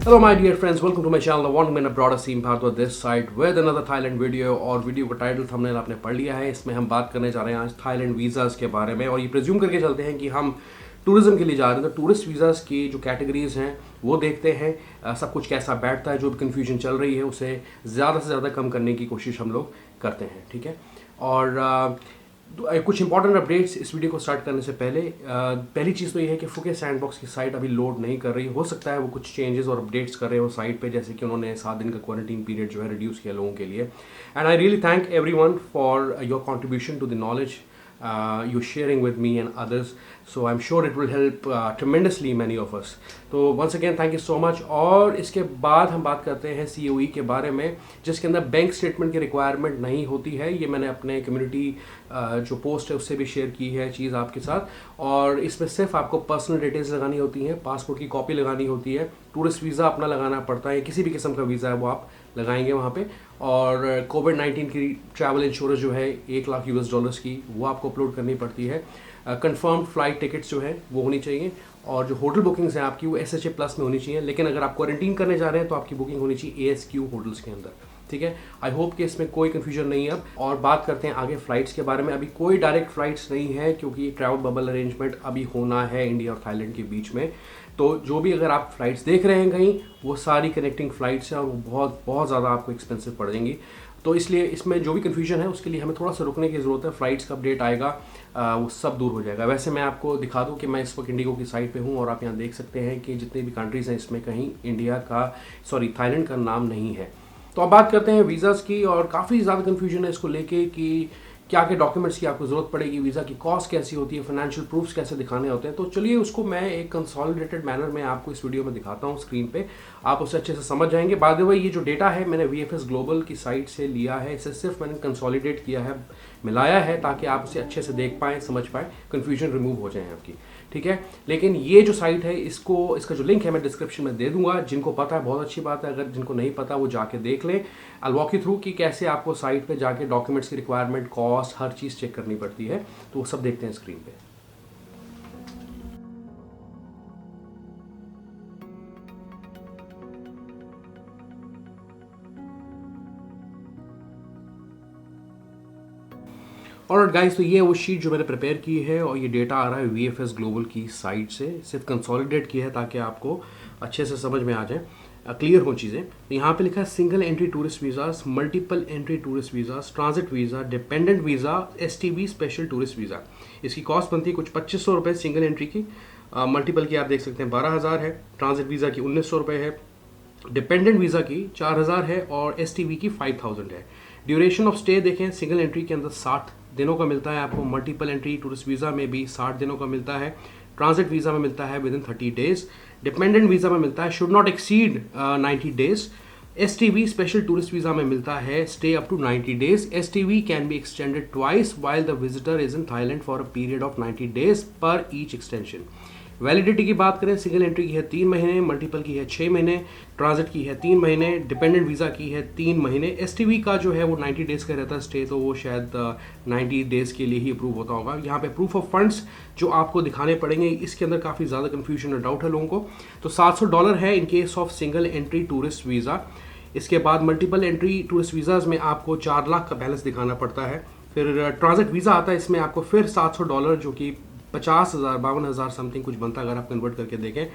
Hello my dear friends, welcome to my channel, the one man abroad Asim Bhartwa this side with another Thailand video। और video का title thumbnail आपने पढ़ लिया है। इसमें हम बात करने जा रहे हैं आज थाईलैंड वीज़ाज़ के बारे में। और ये प्रिज्यूम करके चलते हैं कि हम टूरिज्म के लिए जा रहे हैं, तो टूरिस्ट वीज़ाज़ की जो कैटेगरीज हैं वो देखते हैं, सब कुछ कैसा बैठता है, जो भी कन्फ्यूजन चल रही है उसे ज़्यादा से ज़्यादा कम करने की कोशिश हम लोग करते हैं। ठीक है, और कुछ इंपॉर्टेंट अपडेट्स इस वीडियो को स्टार्ट करने से पहले। पहली चीज़ तो ये है कि फुके सैंडबॉक्स की साइट अभी लोड नहीं कर रही। हो सकता है वो कुछ चेंजेस और अपडेट्स कर रहे हो साइट पे, जैसे कि उन्होंने 7 दिन का क्वारंटीन पीरियड जो है रिड्यूस किया लोगों के लिए। And I really thank everyone for your contribution to the knowledge you're sharing with me and others, so I'm sure it will help tremendously many of us. तो once again thank you so much। और इसके बाद हम बात करते हैं COE के बारे में, जिसके अंदर बैंक स्टेटमेंट की रिक्वायरमेंट नहीं होती है। ये मैंने अपने कम्युनिटी जो पोस्ट है उससे भी शेयर की है चीज़ आपके साथ। और इसमें सिर्फ आपको पर्सनल डिटेल्स लगानी होती हैं, पासपोर्ट की कॉपी लगानी होती है, टूरिस्ट वीज़ा अपना लगाना पड़ता है, किसी भी किस्म का वीज़ा है वो आप लगाएंगे वहाँ पे। और कोविड-19 की ट्रैवल इंश्योरेंस जो है $1,00,000 की, वो आपको अपलोड करनी पड़ती है। कंफर्म्ड फ्लाइट टिकट्स जो है वो होनी चाहिए, और जो होटल बुकिंग्स हैं आपकी वो SHA प्लस में होनी चाहिए। लेकिन अगर आप क्वारंटीन करने जा रहे हैं तो आपकी बुकिंग होनी चाहिए ASQ होटल्स के अंदर। ठीक है, आई होप कि इसमें कोई कन्फ्यूजन नहीं है अब। और बात करते हैं आगे फ़्लाइट्स के बारे में। अभी कोई डायरेक्ट फ़्लाइट्स नहीं है, क्योंकि ट्रैवल बबल अरेंजमेंट अभी होना है इंडिया और थाईलैंड के बीच में। तो जो भी अगर आप फ़्लाइट्स देख रहे हैं कहीं, वो सारी कनेक्टिंग फ़्लाइट्स हैं और वो बहुत बहुत ज़्यादा आपको एक्सपेंसिव पड़ेंगी। तो इसलिए इसमें जो भी कन्फ्यूजन है उसके लिए हमें थोड़ा सा रुकने की ज़रूरत है। फ़्लाइट्स का अपडेट आएगा, वो सब दूर हो जाएगा। वैसे मैं आपको दिखा दूं कि मैं इस वक्त इंडिगो की साइट पे हूं, और आप यहां देख सकते हैं कि जितनी भी कंट्रीज़ हैं इसमें कहीं थाईलैंड का नाम नहीं है। तो अब बात करते हैं वीज़ाज़ की। और काफ़ी ज़्यादा कन्फ्यूजन है इसको लेके कि क्या क्या डॉक्यूमेंट्स की आपको ज़रूरत पड़ेगी, वीज़ा की कॉस्ट कैसी होती है, फाइनेंशियल प्रूफ्स कैसे दिखाने होते हैं। तो चलिए उसको मैं एक कंसोलिडेटेड मैनर में आपको इस वीडियो में दिखाता हूँ स्क्रीन पे, आप उसे अच्छे से समझ जाएंगे। बाय द वे, ये जो डेटा है मैंने VFS ग्लोबल की साइट से लिया है, इसे सिर्फ मैंने कंसोलिडेट किया है, मिलाया है, ताकि आप उसे अच्छे से देख पाएँ, समझ पाएँ, कन्फ्यूजन रिमूव हो जाए आपकी। ठीक है, लेकिन ये जो साइट है इसका जो लिंक है मैं डिस्क्रिप्शन में दे दूंगा। जिनको पता है बहुत अच्छी बात है, अगर जिनको नहीं पता वो जाके देख लें। आई वॉक यू थ्रू कि कैसे आपको साइट पे जाके डॉक्यूमेंट्स की रिक्वायरमेंट, कॉस्ट, हर चीज़ चेक करनी पड़ती है। तो वो सब देखते हैं स्क्रीन पे। और गाइस, तो ये वो शीट जो मैंने प्रिपेयर की है, और ये डेटा आ रहा है VFS ग्लोबल की साइट से। सिर्फ कंसोलिडेट किया है ताकि आपको अच्छे से समझ में आ जाए, क्लियर हो चीज़ें। तो यहाँ पे लिखा है single entry tourist visas, multiple entry tourist visas, transit visa, dependent visa, STV special tourist visa. इसकी कॉस्ट बनती है कुछ 2500 रुपये सिंगल एंट्री की, मल्टीपल की आप देख सकते हैं 12,000 है, ट्रांजिट वीज़ा की 1900 रुपये है, डिपेंडेंट वीज़ा की 4000 है, और STV की 5000 है। ड्यूरेशन ऑफ स्टे देखें, सिंगल एंट्री के अंदर 60 दिनों का मिलता है आपको, मल्टीपल एंट्री टूरिस्ट वीज़ा में भी 60 दिनों का मिलता है, ट्रांजिट वीज़ा में मिलता है within 30 days, dependent visa में मिलता है should not exceed 90 days, STV special tourist visa में मिलता है stay up to 90 days. STV can be extended twice while the visitor is in Thailand for a period of 90 days पर each extension. Validity की बात करें, single entry की है 3 महीने, मल्टीपल की है 6 महीने, ट्रांजिट की है 3 महीने, डिपेंडेंट वीज़ा की है 3 महीने। STV का जो है वो 90 डेज़ का रहता है स्टे, तो वो शायद 90 डेज़ के लिए ही अप्रूव होता होगा। यहाँ पे प्रूफ ऑफ फंड्स जो आपको दिखाने पड़ेंगे, इसके अंदर काफ़ी ज़्यादा कन्फ्यूजन और डाउट है लोगों को। तो $700 है in case of single entry tourist visa. इसके बाद मल्टीपल एंट्री टूरिस्ट वीज़ाज़ में आपको 4 लाख का बैलेंस दिखाना पड़ता है। फिर ट्रांजिट वीज़ा आता है, इसमें आपको फिर $700 जो कि 50,000 52,000 समथिंग कुछ बनता है अगर आप कन्वर्ट करके देखें।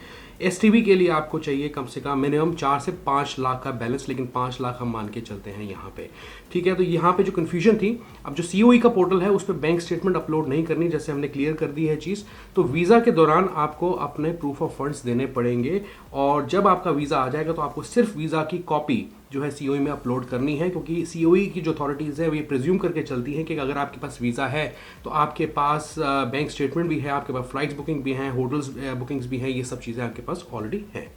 STV के लिए आपको चाहिए कम से कम मिनिमम 4 से 5 लाख का बैलेंस, लेकिन 5 लाख हम मान के चलते हैं यहाँ पे। ठीक है, तो यहाँ पे जो कन्फ्यूजन थी, अब जो COE का पोर्टल है उस पर बैंक स्टेटमेंट अपलोड नहीं करनी, जैसे हमने क्लियर कर दी है चीज़। तो वीज़ा के दौरान आपको अपने प्रूफ ऑफ फंड्स देने पड़ेंगे, और जब आपका वीज़ा आ जाएगा तो आपको सिर्फ वीज़ा की कॉपी जो है COE में अपलोड करनी है, क्योंकि COE की जो अथॉरिटीज़ है वो ये प्रिज्यूम करके चलती हैं कि अगर आपके पास वीज़ा है तो आपके पास बैंक स्टेटमेंट भी है, आपके पास फ्लाइट्स बुकिंग भी हैं, होटल्स बुकिंग्स भी हैं, ये सब चीज़ें आपके पास ऑलरेडी हैं।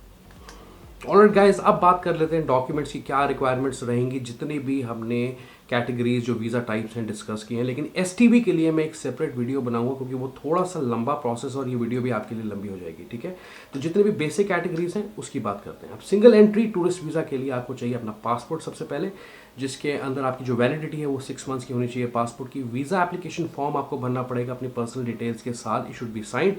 ऑलराइट गाइस, अब बात कर लेते हैं डॉक्यूमेंट्स की क्या रिक्वायरमेंट्स रहेंगी, जितनी भी हमने कैटेगरीज जो वीज़ा टाइप्स हैं डिस्कस किए हैं। लेकिन STV के लिए मैं एक सेपरेट वीडियो बनाऊंगा, क्योंकि वो थोड़ा सा लंबा प्रोसेस, और ये वीडियो भी आपके लिए लंबी हो जाएगी। ठीक है, तो जितने भी बेसिक कैटेगरीज हैं उसकी बात करते हैं। अब सिंगल एंट्री टूरिस्ट वीज़ा के लिए आपको चाहिए अपना पासपोर्ट सबसे पहले, जिसके अंदर आपकी जो वैलिडिटी है वो 6 मंथ्स की होनी चाहिए पासपोर्ट की। वीज़ा एप्लीकेशन फॉर्म आपको भरना पड़ेगा अपनी पर्सनल डिटेल्स के साथ, इट शुड बी साइंड।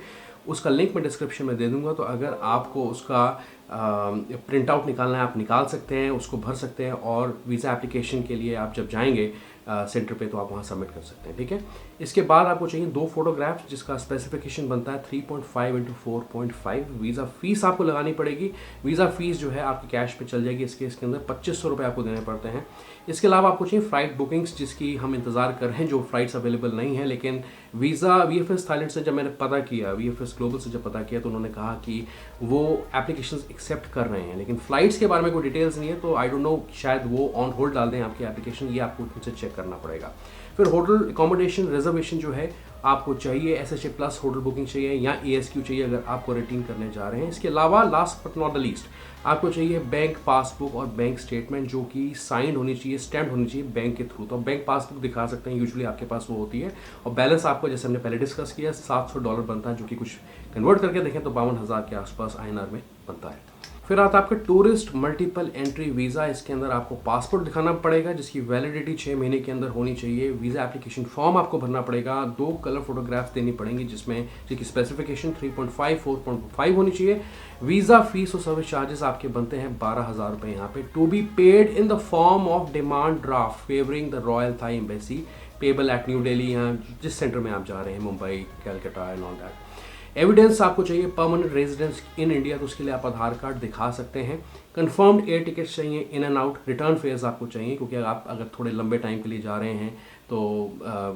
उसका लिंक मैं डिस्क्रिप्शन में दे दूंगा। तो अगर आपको उसका प्रिंट आउट निकालना है आप निकाल सकते हैं, उसको भर सकते हैं और वीज़ा एप्लीकेशन के लिए आप जब जाएंगे सेंटर पे तो आप वहाँ सबमिट कर सकते हैं। ठीक है, इसके बाद आपको चाहिए 2 फोटोग्राफ्स जिसका स्पेसिफिकेशन बनता है 3.5 इंटू 4.5। वीज़ा फीस आपको लगानी पड़ेगी। वीज़ा फीस जो है आपकी कैश पे चल जाएगी। इसके अंदर 2500 रुपये आपको देने पड़ते हैं। इसके अलावा आपको चाहिए फ़्लाइट बुकिंग्स जिसकी हम इंतज़ार कर रहे हैं, जो फ़्लाइट्स अवेलेबल नहीं है। लेकिन वीज़ा VFS थाईलैंड से जब मैंने पता किया, VFS ग्लोबल से जब पता किया तो उन्होंने कहा कि वो एप्लीकेशंस एक्सेप्ट कर रहे हैं, लेकिन फ़्लाइट्स के बारे में कोई डिटेल्स नहीं है। तो आई डोंट नो, शायद वो ऑन होल्ड डाल दें आपकी एप्लीकेशन, ये आपको उनसे चेक करना पड़ेगा। फिर होटल अकोमोडेशन रिजर्वेशन जो है आपको चाहिए, SHA प्लस होटल बुकिंग चाहिए या ASQ चाहिए अगर आप क्वारंटीन करने जा रहे हैं। इसके अलावा last but not the least आपको चाहिए बैंक पासबुक और बैंक स्टेटमेंट जो कि साइंड होनी चाहिए, स्टैम्प होनी चाहिए बैंक के थ्रू। तो बैंक पासबुक दिखा सकते हैं, यूजुअली आपके पास वो होती है। और बैलेंस आपको जैसे हमने पहले डिस्कस किया $700 बनता है, जो कि कुछ कन्वर्ट करके देखें तो 52,000 के आसपास INR में बनता है। फिर आता है आपका टूरिस्ट मल्टीपल एंट्री वीज़ा। इसके अंदर आपको पासपोर्ट दिखाना पड़ेगा जिसकी वैलिडिटी 6 महीने के अंदर होनी चाहिए। वीज़ा एप्लीकेशन फॉर्म आपको भरना पड़ेगा। 2 कलर फोटोग्राफ्स देनी पड़ेंगी जिसकी स्पेसिफिकेशन 3.5 4.5 होनी चाहिए। वीज़ा फीस और सर्विस चार्जेस आपके बनते हैं 12,000 रुपये यहाँ पे, to be paid in the form of demand draft favouring the Royal Thai Embassy, payable at New Delhi, यहाँ जिस सेंटर में आप जा रहे हैं, Mumbai, Calcutta and all that. Evidence आपको चाहिए परमानेंट रेजिडेंस इन इंडिया, तो उसके लिए आप आधार कार्ड दिखा सकते हैं। कंफर्म्ड एयर टिकट्स चाहिए, in and out return fares आपको चाहिए, क्योंकि आप अगर थोड़े लंबे टाइम के लिए जा रहे हैं तो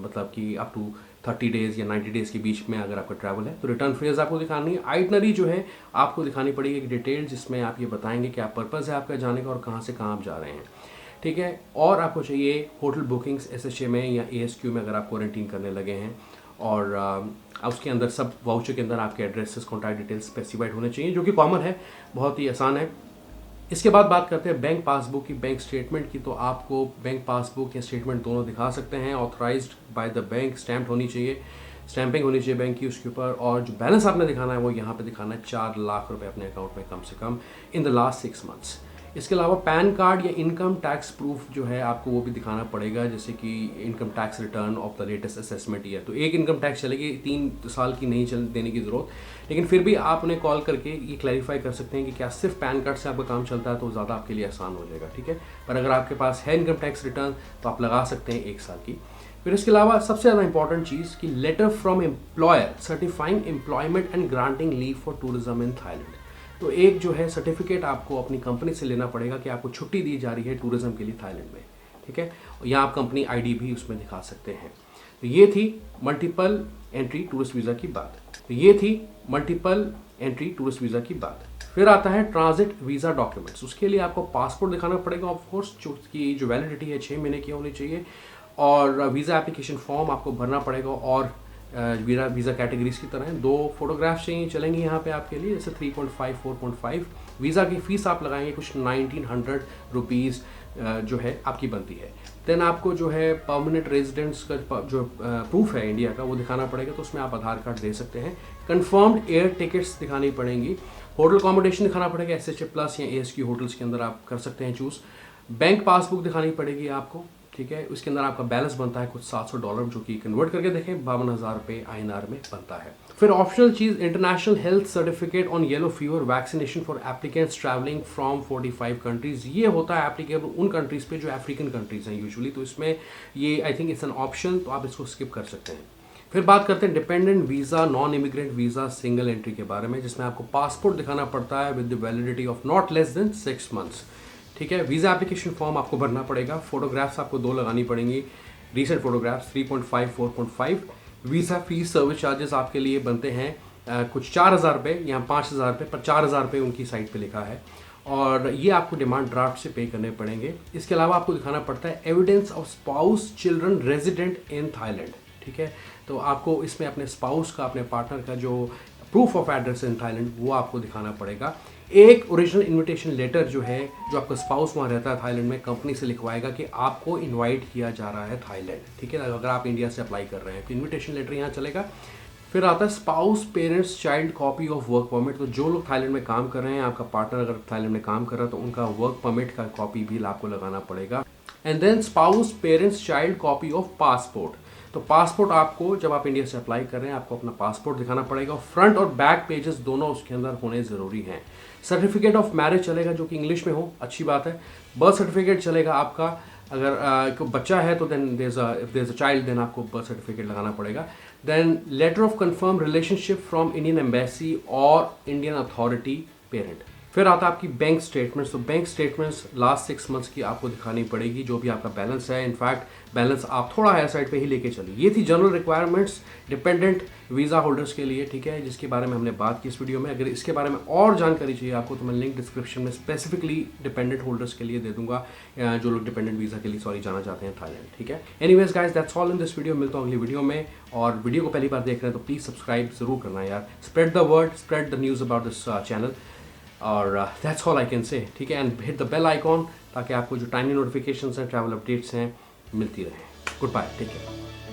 मतलब कि अप टू 30 डेज़ या 90 डेज़ के बीच में अगर आपका ट्रैवल है तो रिटर्न फेयर्स आपको दिखानी है। आइटनरी जो है आपको दिखानी पड़ेगी एक डिटेल जिसमें आप ये बताएंगे क्या पर्पज़ है आपका जाने का और कहाँ से कहाँ आप जा रहे हैं। ठीक है, और आपको चाहिए होटल बुकिंग्स SHA में या ASQ में अगर आप क्वारंटीन करने लगे हैं, और उसके अंदर सब वाउचर के अंदर आपके एड्रेसेस कॉन्टैक्ट डिटेल्स स्पेसिफाइड होने चाहिए, जो कि कॉमन है, बहुत ही आसान है। इसके बाद बात करते हैं बैंक पासबुक की, बैंक स्टेटमेंट की। तो आपको बैंक पासबुक या स्टेटमेंट दोनों दिखा सकते हैं, authorised by the bank, stamp होनी चाहिए, स्टैंपिंग होनी चाहिए बैंक की उसके ऊपर, और जो बैलेंस आपने दिखाना है वो यहाँ पे दिखाना है 4 लाख रुपए अपने अकाउंट में कम से कम इन द लास्ट 6 मंथ्स। इसके अलावा पैन कार्ड या इनकम टैक्स प्रूफ जो है आपको वो भी दिखाना पड़ेगा, जैसे कि income tax return of the latest assessment year. तो एक इनकम टैक्स चलेगी, 3 साल की नहीं देने की ज़रूरत, लेकिन फिर भी आप उन्हें कॉल करके ये क्लैरिफाई कर सकते हैं कि क्या सिर्फ पैन कार्ड से आपका काम चलता है, तो ज़्यादा आपके लिए आसान हो जाएगा। ठीक है, पर अगर आपके पास है इनकम टैक्स रिटर्न तो आप लगा सकते हैं 1 साल की। फिर इसके अलावा सबसे ज़्यादा इंपॉर्टेंट चीज़ कि letter from employer certifying employment and granting leave for tourism in Thailand. तो एक जो है सर्टिफिकेट आपको अपनी कंपनी से लेना पड़ेगा कि आपको छुट्टी दी जा रही है टूरिज्म के लिए थाईलैंड में। ठीक है, या आप कंपनी ID भी उसमें दिखा सकते हैं। तो ये थी मल्टीपल एंट्री टूरिस्ट वीज़ा की बात। फिर आता है ट्रांजिट वीज़ा डॉक्यूमेंट्स। उसके लिए आपको पासपोर्ट दिखाना पड़ेगा, ऑफ कोर्स, की जो वैलिडिटी है 6 महीने की होनी चाहिए, और वीज़ा एप्लीकेशन फॉर्म आपको भरना पड़ेगा, और वीज़ा कैटेगरीज की तरह 2 फोटोग्राफ्स चाहिए चलेंगी यहाँ पे आपके लिए, जैसे 3.5 4.5। वीज़ा की फ़ीस आप लगाएंगे कुछ 1900 रुपीज़ जो है आपकी बनती है। देन आपको जो है परमानेंट रेजिडेंस का जो प्रूफ है इंडिया का वो दिखाना पड़ेगा, तो उसमें आप आधार कार्ड दे सकते हैं। कंफर्म्ड एयर टिकट्स दिखानी पड़ेंगी। होटल अकोमोडेशन दिखाना पड़ेगा, SHA प्लस या ASQ होटल्स के अंदर आप कर सकते हैं चूज़। बैंक पासबुक दिखानी पड़ेगी आपको। ठीक है, उसके अंदर आपका बैलेंस बनता है कुछ $700, जो कि कन्वर्ट करके देखें 52,000 रुपये INR में बनता है। फिर optional cheese international health certificate on yellow fever vaccination for applicants travelling from 45 countries. ये होता है एप्लीकेबल उन कंट्रीज़ पे जो अफ्रीकन कंट्रीज़ हैं यूजुअली, तो इसमें ये I think it's an option, तो आप इसको स्किप कर सकते हैं। फिर बात करते हैं dependent visa, non immigrant visa, single entry के बारे में, जिसमें आपको पासपोर्ट दिखाना पड़ता है with the validity of not less than 6 months. ठीक है, वीज़ा एप्लीकेशन फॉर्म आपको भरना पड़ेगा। फोटोग्राफ्स आपको 2 लगानी पड़ेंगी, recent photographs 3.5 4.5। Visa fees service charges आपके लिए बनते हैं कुछ 4,000 रुपये, यहाँ 5,000 रुपये, पर 4,000 रुपये उनकी साइट पे लिखा है, और ये आपको डिमांड ड्राफ्ट से पे करने पड़ेंगे। इसके अलावा आपको दिखाना पड़ता है evidence of spouse children resident in Thailand. ठीक है, तो आपको इसमें अपने स्पाउस का, अपने पार्टनर का जो proof of address in Thailand वो आपको दिखाना पड़ेगा। एक ओरिजिनल इनविटेशन लेटर जो है, जो आपका स्पाउस वहाँ रहता है थाईलैंड में, कंपनी से लिखवाएगा कि आपको इनवाइट किया जा रहा है थाईलैंड। ठीक है, अगर आप इंडिया से अप्लाई कर रहे हैं तो इनविटेशन लेटर यहाँ चलेगा। फिर आता है spouse parents child copy of work permit. तो जो लोग थाईलैंड में काम कर रहे हैं, आपका पार्टनर अगर थाईलैंड में काम कर रहा है तो उनका वर्क परमिट का कॉपी भी आपको लगाना पड़ेगा। And then spouse parents child copy of passport. तो पासपोर्ट आपको जब आप इंडिया से अप्लाई कर रहे हैं आपको अपना पासपोर्ट दिखाना पड़ेगा और फ्रंट और बैक पेजेस दोनों उसके अंदर होने ज़रूरी हैं। सर्टिफिकेट ऑफ मैरिज चलेगा जो कि इंग्लिश में हो, अच्छी बात है। बर्थ सर्टिफिकेट चलेगा आपका, अगर कोई बच्चा है तो then if there is a child then आपको बर्थ सर्टिफिकेट लगाना पड़ेगा। Then letter of confirm relationship from Indian embassy और इंडियन अथॉरिटी पेरेंट। फिर आता है आपकी बैंक स्टेटमेंट्स। तो बैंक स्टेटमेंट्स लास्ट 6 मंथ्स की आपको दिखानी पड़ेगी, जो भी आपका बैलेंस है। इनफैक्ट बैलेंस आप थोड़ा हायर साइड पे ही लेके चलिए। ये थी general requirements dependent visa holders के लिए, ठीक है, जिसके बारे में हमने बात की इस वीडियो में। अगर इसके बारे में और जानकारी चाहिए आपको तो मैं लिंक डिस्क्रिप्शन में स्पेसिफिकली डिपेंडेंट होल्डर्स के लिए दे दूंगा, जो लोग डिपेंडेंट वीज़ा के लिए जाना चाहते हैं थाईलैंड, ठीक है। Anyways guys, that's all in this video. मिलता हूँ अगली वीडियो में। और वीडियो को पहली बार देख रहे हैं तो प्लीज़ सब्सक्राइब जरूर करना यार। Spread the word, spread the news about this channel. और that's all I can say, ठीक है। And hit the bell icon ताकि आपको जो टाइमली नोटिफिकेशंस हैं, ट्रैवल अपडेट्स हैं, मिलती रहें। Goodbye, take care.